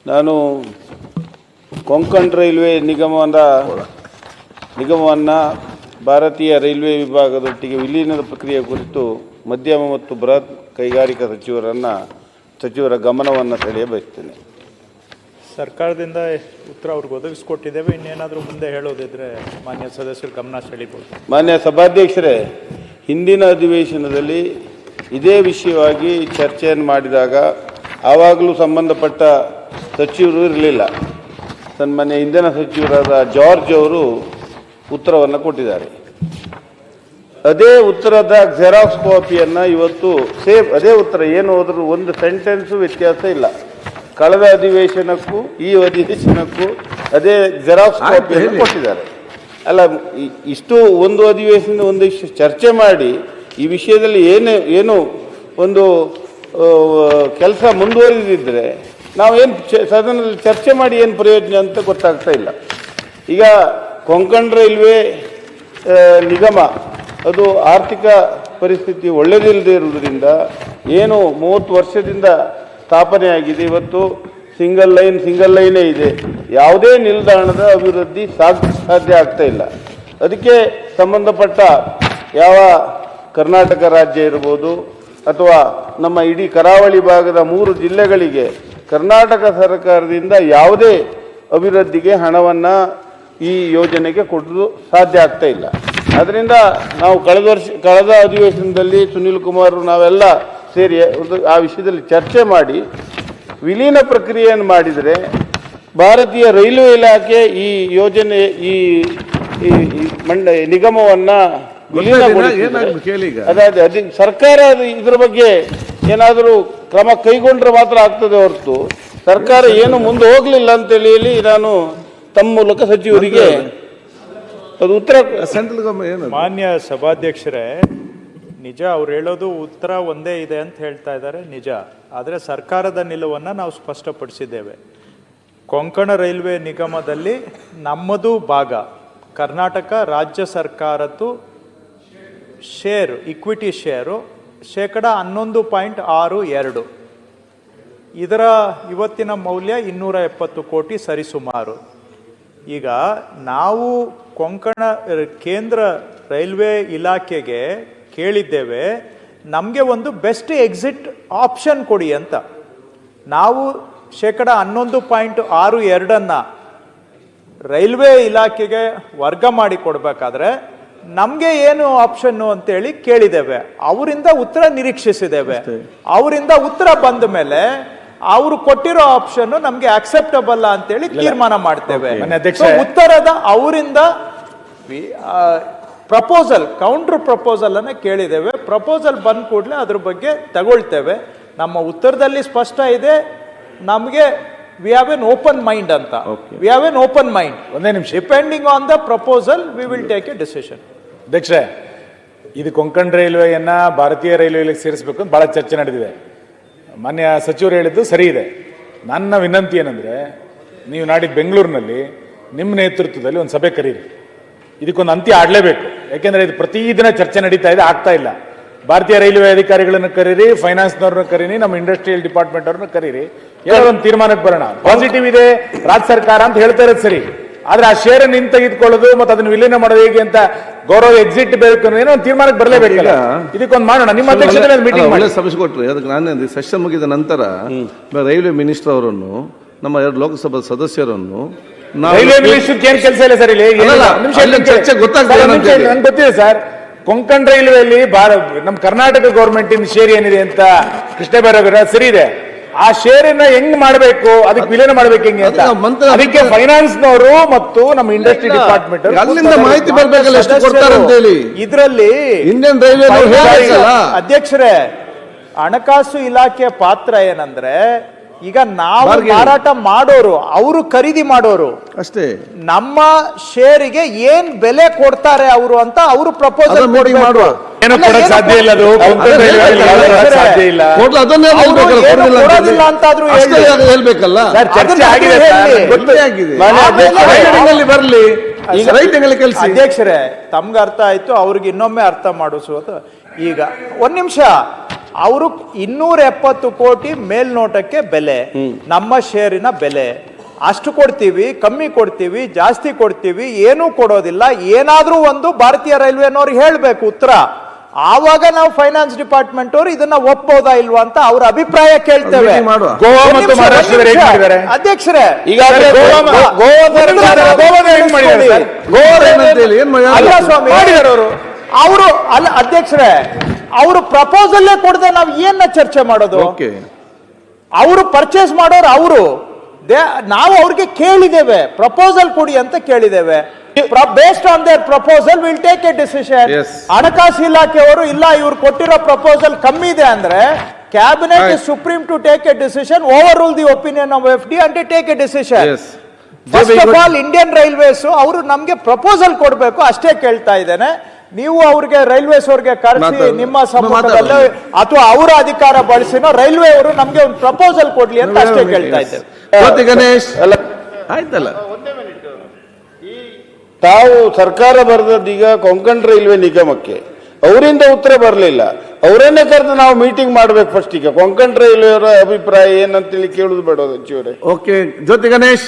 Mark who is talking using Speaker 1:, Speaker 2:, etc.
Speaker 1: ನಾನು ಕೊಂಕಣ್ ರೈಲ್ವೆ ನಿಗಮವನ್ನು ಭಾರತೀಯ ರೈಲ್ವೆ ವಿಭಾಗದೊಟ್ಟಿಗೆ ವಿಲೀನದ ಪ್ರಕ್ರಿಯೆ ಕುರಿತು ಮಧ್ಯಮ ಮತ್ತು ಬೃಹತ್ ಕೈಗಾರಿಕಾ ಸಚಿವರ ಗಮನವನ್ನು ಸೆಳೆಯ ಬಯಸ್ತೇನೆ.
Speaker 2: ಸರ್ಕಾರದಿಂದ ಉತ್ತರ ಅವ್ರಿಗೆ ಒದಗಿಸ್ಕೊಟ್ಟಿದ್ದೇವೆ. ಇನ್ನೇನಾದರೂ ಮುಂದೆ ಹೇಳೋದಿದ್ರೆ ಮಾನ್ಯ ಸದಸ್ಯರು ಗಮನ ಸೆಳೀಬೋದು.
Speaker 1: ಮಾನ್ಯ ಸಭಾಧ್ಯಕ್ಷರೇ, ಹಿಂದಿನ ಅಧಿವೇಶನದಲ್ಲಿ ಇದೇ ವಿಷಯವಾಗಿ ಚರ್ಚೆಯನ್ನು ಮಾಡಿದಾಗ ಆವಾಗಲೂ ಸಂಬಂಧಪಟ್ಟ ಸಚಿವರು ಇರಲಿಲ್ಲ. ಸನ್ಮಾನ್ಯ ಇಂಧನ ಸಚಿವರಾದ ಜಾರ್ಜ್ ಅವರು ಉತ್ತರವನ್ನು ಕೊಟ್ಟಿದ್ದಾರೆ. ಅದೇ ಉತ್ತರದ ಜೆರಾಕ್ಸ್ ಕಾಪಿಯನ್ನು ಇವತ್ತು ಅದೇ ಉತ್ತರ ಏನು ಹೋದರೂ ಒಂದು ಸೆಂಟೆನ್ಸು ವ್ಯತ್ಯಾಸ ಇಲ್ಲ. ಕಳೆದ ಅಧಿವೇಶನಕ್ಕೂ ಈ ಅಧಿವೇಶನಕ್ಕೂ ಅದೇ ಜೆರಾಕ್ಸ್ ಕಾಪಿಯನ್ನು ಕೊಟ್ಟಿದ್ದಾರೆ. ಅಲ್ಲ, ಇಷ್ಟು ಒಂದು ಅಧಿವೇಶನ ಒಂದಿಷ್ಟು ಚರ್ಚೆ ಮಾಡಿ ಈ ವಿಷಯದಲ್ಲಿ ಏನು ಒಂದು ಕೆಲಸ ಮುಂದುವರಿದಿದ್ದರೆ ನಾವೇನು ಸದನದಲ್ಲಿ ಚರ್ಚೆ ಮಾಡಿ ಏನು ಪ್ರಯೋಜನ ಅಂತ ಗೊತ್ತಾಗ್ತಾ ಇಲ್ಲ. ಈಗ ಕೊಂಕಣ್ ರೈಲ್ವೆ ನಿಗಮ ಅದು ಆರ್ಥಿಕ ಪರಿಸ್ಥಿತಿ ಒಳ್ಳೆಯದಿಲ್ಲದೆ ಇರುವುದರಿಂದ ಏನು 30 ವರ್ಷದಿಂದ ಸ್ಥಾಪನೆ ಆಗಿದೆ. ಇವತ್ತು ಸಿಂಗಲ್ ಲೈನೇ ಇದೆ. ಯಾವುದೇ ನಿಲ್ದಾಣದ ಅಭಿವೃದ್ಧಿ ಸಾಧ್ಯ ಆಗ್ತಾ ಇಲ್ಲ. ಅದಕ್ಕೆ ಸಂಬಂಧಪಟ್ಟ ಯಾವ ಕರ್ನಾಟಕ ರಾಜ್ಯ ಇರ್ಬೋದು ಅಥವಾ ನಮ್ಮ ಇಡೀ ಕರಾವಳಿ ಭಾಗದ 3 ಜಿಲ್ಲೆಗಳಿಗೆ ಕರ್ನಾಟಕ ಸರ್ಕಾರದಿಂದ ಯಾವುದೇ ಅಭಿವೃದ್ಧಿಗೆ ಹಣವನ್ನು ಈ ಯೋಜನೆಗೆ ಕೊಡಲು ಸಾಧ್ಯ ಆಗ್ತಾ ಇಲ್ಲ. ಅದರಿಂದ ನಾವು ಕಳೆದ ಅಧಿವೇಶನದಲ್ಲಿ ಸುನೀಲ್ ಕುಮಾರ್ ನಾವೆಲ್ಲ ಸೇರಿ ಆ ವಿಷಯದಲ್ಲಿ ಚರ್ಚೆ ಮಾಡಿ ವಿಲೀನ ಪ್ರಕ್ರಿಯೆಯನ್ನು ಮಾಡಿದರೆ ಭಾರತೀಯ ರೈಲ್ವೆ ಇಲಾಖೆ ಈ ಯೋಜನೆ ಈ ನಿಗಮವನ್ನು ಅದೇ ಸರ್ಕಾರ ಇದರ ಬಗ್ಗೆ ಏನಾದರೂ ಕ್ರಮ ಕೈಗೊಂಡ್ರೆ ಮಾತ್ರ ಆಗ್ತದೆ ಹೊರತು ಸರ್ಕಾರ ಏನು ಮುಂದೆ ಹೋಗಲಿಲ್ಲ ಅಂತೇಳಿ ನಾನು ತಮ್ಮ ಮೂಲಕ ಸಚಿವರಿಗೆ ಅದು ಉತ್ತರ.
Speaker 2: ಮಾನ್ಯ ಸಭಾಧ್ಯಕ್ಷರೇ, ನಿಜ ಅವ್ರು ಹೇಳೋದು ಉತ್ತರ ಒಂದೇ ಇದೆ ಅಂತ ಹೇಳ್ತಾ ಇದ್ದಾರೆ, ನಿಜ. ಆದರೆ ಸರ್ಕಾರದ ನಿಲುವನ್ನು ನಾವು ಸ್ಪಷ್ಟಪಡಿಸಿದ್ದೇವೆ. ಕೊಂಕಣ ರೈಲ್ವೆ ನಿಗಮದಲ್ಲಿ ನಮ್ಮದು ಭಾಗ, ಕರ್ನಾಟಕ ರಾಜ್ಯ ಸರ್ಕಾರದ್ದು ಇಕ್ವಿಟಿ ಶೇರು 11.62%. ಇದರ ಇವತ್ತಿನ ಮೌಲ್ಯ 270 ಕೋಟಿ ಸರಿಸುಮಾರು. ಈಗ ನಾವು ಕೊಂಕಣ ಕೇಂದ್ರ ರೈಲ್ವೆ ಇಲಾಖೆಗೆ ಕೇಳಿದ್ದೇವೆ, ನಮಗೆ ಒಂದು ಬೆಸ್ಟ್ ಎಕ್ಸಿಟ್ ಆಪ್ಷನ್ ಕೊಡಿ ಅಂತ. ನಾವು 11.62% ರೈಲ್ವೆ ಇಲಾಖೆಗೆ ವರ್ಗ ಮಾಡಿ ಕೊಡಬೇಕಾದ್ರೆ ನಮಗೆ ಏನು ಆಪ್ಷನ್ನು ಅಂತೇಳಿ ಕೇಳಿದ್ದೇವೆ. ಅವರಿಂದ ಉತ್ತರ ನಿರೀಕ್ಷಿಸಿದ್ದೇವೆ. ಅವರಿಂದ ಉತ್ತರ ಬಂದ ಮೇಲೆ ಅವರು ಕೊಟ್ಟಿರೋ ಆಪ್ಷನ್ ನಮ್ಗೆ ಅಕ್ಸೆಪ್ಟಬಲ್ ಅಂತೇಳಿ ತೀರ್ಮಾನ ಮಾಡ್ತೇವೆ. ಉತ್ತರದ ಅವರಿಂದ ಪ್ರಪೋಸಲ್, ಕೌಂಟರ್ ಪ್ರಪೋಸಲ್ ಅನ್ನ ಕೇಳಿದ್ದೇವೆ. ಪ್ರಪೋಸಲ್ ಬಂದ ಕೂಡಲೇ ಅದ್ರ ಬಗ್ಗೆ ತಗೊಳ್ತೇವೆ. ನಮ್ಮ ಉತ್ತರದಲ್ಲಿ ಸ್ಪಷ್ಟ ಇದೆ, ನಮಗೆ we have an open mind ಅಂತ. We have an open mind.
Speaker 3: ಒಂದೇ ನಿಮಿಷ.
Speaker 2: Depending on the proposal we will take a decision.
Speaker 3: ಅಧ್ಯಕ್ಷರೇ, ಇದು ಕೊಂಕಣ್ ರೈಲ್ವೆಯನ್ನ ಭಾರತೀಯ ರೈಲ್ವೆಗೆ ಸೇರಿಸಬೇಕು ಅಂತ ಬಹಳ ಚರ್ಚೆ ನಡೆದಿದೆ. ಮಾನ್ಯ ಸಚಿವರು ಹೇಳಿದ್ದು ಸರಿ ಇದೆ. ನನ್ನ ವಿನಂತಿ ಏನಂದ್ರೆ, ನೀವು ನಾಡಿದ್ದು ಬೆಂಗಳೂರಿನಲ್ಲಿ ನಿಮ್ಮ ನೇತೃತ್ವದಲ್ಲಿ ಒಂದು ಸಭೆ ಕರೀರಿ. ಇದಕ್ಕೊಂದು ಅಂತ್ಯ ಆಡಲೇಬೇಕು. ಯಾಕೆಂದ್ರೆ ಇದು ಪ್ರತಿದಿನ ಚರ್ಚೆ ನಡೀತಾ ಇದೆ, ಆಗ್ತಾ ಇಲ್ಲ. ಭಾರತೀಯ ರೈಲ್ವೆ ಅಧಿಕಾರಿಗಳನ್ನು ಕರೀರಿ, ಫೈನಾನ್ಸ್ನವ್ರನ್ನ ಕರೀರಿ, ನಮ್ಮ ಇಂಡಸ್ಟ್ರಿಯಲ್ ಡಿಪಾರ್ಟ್ಮೆಂಟ್ ಅವ್ರನ್ನ ಕರೀರಿ. ಏನೋ ಒಂದು ತೀರ್ಮಾನಕ್ಕೆ ಬರೋಣ. ಪಾಸಿಟಿವ್ ಇದೆ ರಾಜ್ಯ ಸರ್ಕಾರ ಅಂತ ಹೇಳ್ತಾ ಇರೋದು ಸರಿ, ಆದ್ರೆ ಆ ಶೇರ್ ನಿಂತು ತೆಗೆದುಕೊಳ್ಳೋದು ಮತ್ತೆ ಅದನ್ನು ವಿಲೀನ ಮಾಡೋದು ಹೇಗೆ ಅಂತ ಗೌರವ ಎಕ್ಸಿಟ್ ಬೇಕು ಏನೋ ಒಂದು ತೀರ್ಮಾನಕ್ಕೆ ಬರಲೇಬೇಕಲ್ಲ. ಇದಕ್ಕೊಂದು ಮಾಡೋಣ. ನಿಮ್ಮ ಅಧ್ಯಕ್ಷತೆಯಲ್ಲಿ ಮೀಟಿಂಗ್
Speaker 4: ಒಳ್ಳೆ ಸಭೆ ಕೊಟ್ಟರೆ ಅದಕ್ಕೆ ನಾನು ಸೆಷನ್ ಮುಗಿದ ನಂತರ ರೈಲ್ವೆ ಮಿನಿಸ್ಟರ್ ಅವರನ್ನು, ನಮ್ಮ 2 ಲೋಕಸಭಾ ಸದಸ್ಯರನ್ನು,
Speaker 3: ರೈಲ್ವೆ ಮಿನಿಸ್ಟರ್ ಏನ್ ಕೆಲಸ ಇಲ್ಲ ಸರ್ ಇಲ್ಲಿ.
Speaker 4: ಚರ್ಚೆ ಗೊತ್ತಾಗ್ತದೆ.
Speaker 3: ನನ್ಗೆ ಗೊತ್ತಿದೆ ಸರ್, ಕೊಂಕಣ್ ರೈಲ್ವೆಯಲ್ಲಿ ನಮ್ಮ ಕರ್ನಾಟಕ ಗೌರ್ಮೆಂಟ್ ಇನ್ ಶೇರ್ ಏನಿದೆ ಅಂತ ಕೃಷ್ಣ ಬೈರೇಗೌಡ ಸರಿ ಇದೆ. ಆ ಶೇರನ್ನ ಹೆಂಗ್ ಮಾಡಬೇಕು, ಅದಕ್ಕೆ ವಿಲೀನ ಮಾಡ್ಬೇಕು ಹೆಂಗೆ ಅಂತ ಅದಕ್ಕೆ ಫೈನಾನ್ಸ್ನವರು ಮತ್ತು ನಮ್ಮ ಇಂಡಸ್ಟ್ರಿ ಡಿಪಾರ್ಟ್ಮೆಂಟ್
Speaker 4: ಅಲ್ಲಿಂದ ಮಾಹಿತಿ ಬರ್ಬೇಕಲ್ಲ ಎಷ್ಟು ಕೊಡ್ತಾರೆ ಅಂತ ಹೇಳಿ.
Speaker 2: ಇದರಲ್ಲಿ
Speaker 4: ಇಂಡಿಯನ್ ರೈಲ್ವೆ
Speaker 2: ಅಧ್ಯಕ್ಷರೇ, ಹಣಕಾಸು ಇಲಾಖೆಯ ಪಾತ್ರ ಏನಂದ್ರೆ, ಈಗ ನಾವು ಮಾರಾಟ ಮಾಡೋರು, ಅವರು ಖರೀದಿ ಮಾಡೋರು
Speaker 4: ಅಷ್ಟೇ.
Speaker 2: ನಮ್ಮ ಶೇರಿಗೆ ಏನ್ ಬೆಲೆ ಕೊಡ್ತಾರೆ ಅವರು ಅಂತ ಅವರು ಪ್ರಪೋಸಲ್ ಮಾಡುವ.
Speaker 3: ಸಾಧ್ಯ ಇಲ್ಲ, ಅದು ಸಾಧ್ಯ ಇಲ್ಲ.
Speaker 2: ಕೊಡೋದಿಲ್ಲ ಅಂತಾದ್ರೂ
Speaker 4: ಹೇಳ್ಬೇಕಲ್ಲ. ಬರ್ಲಿ
Speaker 2: ಅಧ್ಯಕ್ಷರೇ, ತಮ್ಗೆ ಅರ್ಥ ಆಯ್ತು, ಅವ್ರಿಗೆ ಇನ್ನೊಮ್ಮೆ ಅರ್ಥ ಮಾಡಿಸುವುದು. ಈಗ ಒಂದ್ ನಿಮಿಷ, ಅವರು 270 ಕೋಟಿ ಮೇಲ್ನೋಟಕ್ಕೆ ಬೆಲೆ, ನಮ್ಮ ಶೇರಿನ ಬೆಲೆ. ಅಷ್ಟು ಕೊಡ್ತೀವಿ, ಕಮ್ಮಿ ಕೊಡ್ತೀವಿ, ಜಾಸ್ತಿ ಕೊಡ್ತೀವಿ, ಏನೂ ಕೊಡೋದಿಲ್ಲ, ಏನಾದ್ರೂ ಒಂದು ಭಾರತೀಯ ರೈಲ್ವೆನವ್ರಿಗೆ ಹೇಳ್ಬೇಕು ಉತ್ತರ. ಆವಾಗ ನಾವು ಫೈನಾನ್ಸ್ ಡಿಪಾರ್ಟ್ಮೆಂಟ್ ಅವರು ಇದನ್ನ ಒಪ್ಪೋದಾ ಇಲ್ವಾ ಅಂತ ಅವ್ರ ಅಭಿಪ್ರಾಯ ಕೇಳ್ತೇವೆ.
Speaker 4: ಮೀಟಿಂಗ್ ಮಾಡುವ.
Speaker 3: ಗೋವಾ ಮತ್ತು ಮಹಾರಾಷ್ಟ್ರದಲ್ಲಿ ಹೇಗೆ ಮಾಡಿದ್ದಾರೆ?
Speaker 2: ಅಧ್ಯಕ್ಷರೇ,
Speaker 1: ಈಗಾಗಲೇ
Speaker 2: ಅಲ್ಲ ಸ್ವಾಮಿ, ಅವರು ಅಲ್ಲ ಅಧ್ಯಕ್ಷರೇ, ಅವರು ಪ್ರಪೋಸಲ್ಲೇ ಕೊಡದೆ ನಾವು ಏನ ಚರ್ಚೆ ಮಾಡೋದು?
Speaker 4: ಓಕೆ,
Speaker 2: ಅವರು ಪರ್ಚೇಸ್ ಮಾಡೋರು ಅವರು, ನಾವು ಅವ್ರಿಗೆ ಕೇಳಿದ್ದೇವೆ ಪ್ರಪೋಸಲ್ ಕೊಡಿ ಅಂತ ಕೇಳಿದ್ದೇವೆ. Based on there proposal will take a decision.
Speaker 4: Yes.
Speaker 2: ಹಣಕಾಸು ಇಲಾಖೆಯವರು ಇಲ್ಲ ಇವ್ರು ಕೊಟ್ಟಿರೋ ಪ್ರಪೋಸಲ್ ಕಮ್ಮಿ ಇದೆ ಅಂದ್ರೆ cabinet is supreme to take a decision, over rule the opinion of FD and take a decision.
Speaker 4: Yes.
Speaker 2: First of all Indian Railways ಅವರು ನಮ್ಗೆ ಪ್ರಪೋಸಲ್ ಕೊಡ್ಬೇಕು ಅಷ್ಟೇ ಕೇಳ್ತಾ ಇದ್ದೇನೆ. ನೀವು ಅವ್ರಿಗೆ ರೈಲ್ವೇಸ್ ಅವ್ರಿಗೆ ಕರೆಸಿ ನಿಮ್ಮ ಸಮ್ಮುಖದಲ್ಲಿ ಅಥವಾ ಅವರ ಅಧಿಕಾರ ಬಳಸಿನೋ ರೈಲ್ವೆ ಅವರು ನಮ್ಗೆ ಒಂದು ಪ್ರಪೋಸಲ್ ಕೊಡ್ಲಿ ಅಂತ ಅಷ್ಟೇ ಕೇಳ್ತಾ ಇದ್ದೇವೆ.
Speaker 4: ಜ್ಯೋತಿ ಗಣೇಶ್ ಆಯ್ತಲ್ಲ,
Speaker 1: ತಾವು ಸರ್ಕಾರ ಬರೆದದ್ದೀಗ ಕೊಂಕಣ ರೈಲ್ವೆ ನಿಗಮಕ್ಕೆ, ಅವರಿಂದ ಉತ್ತರ ಬರಲಿಲ್ಲ. ಅವರನ್ನೇ ಕರೆದು ನಾವು ಮೀಟಿಂಗ್ ಮಾಡ್ಬೇಕು ಫಸ್ಟ್. ಈಗ ಕೊಂಕಣ ರೈಲ್ವೆ ಅವರ ಅಭಿಪ್ರಾಯ ಏನಂತೇಳಿ ಕೇಳುದು ಬೇಡ ಸಚಿವರೇ.
Speaker 4: ಓಕೆ ಜ್ಯೋತಿ ಗಣೇಶ್.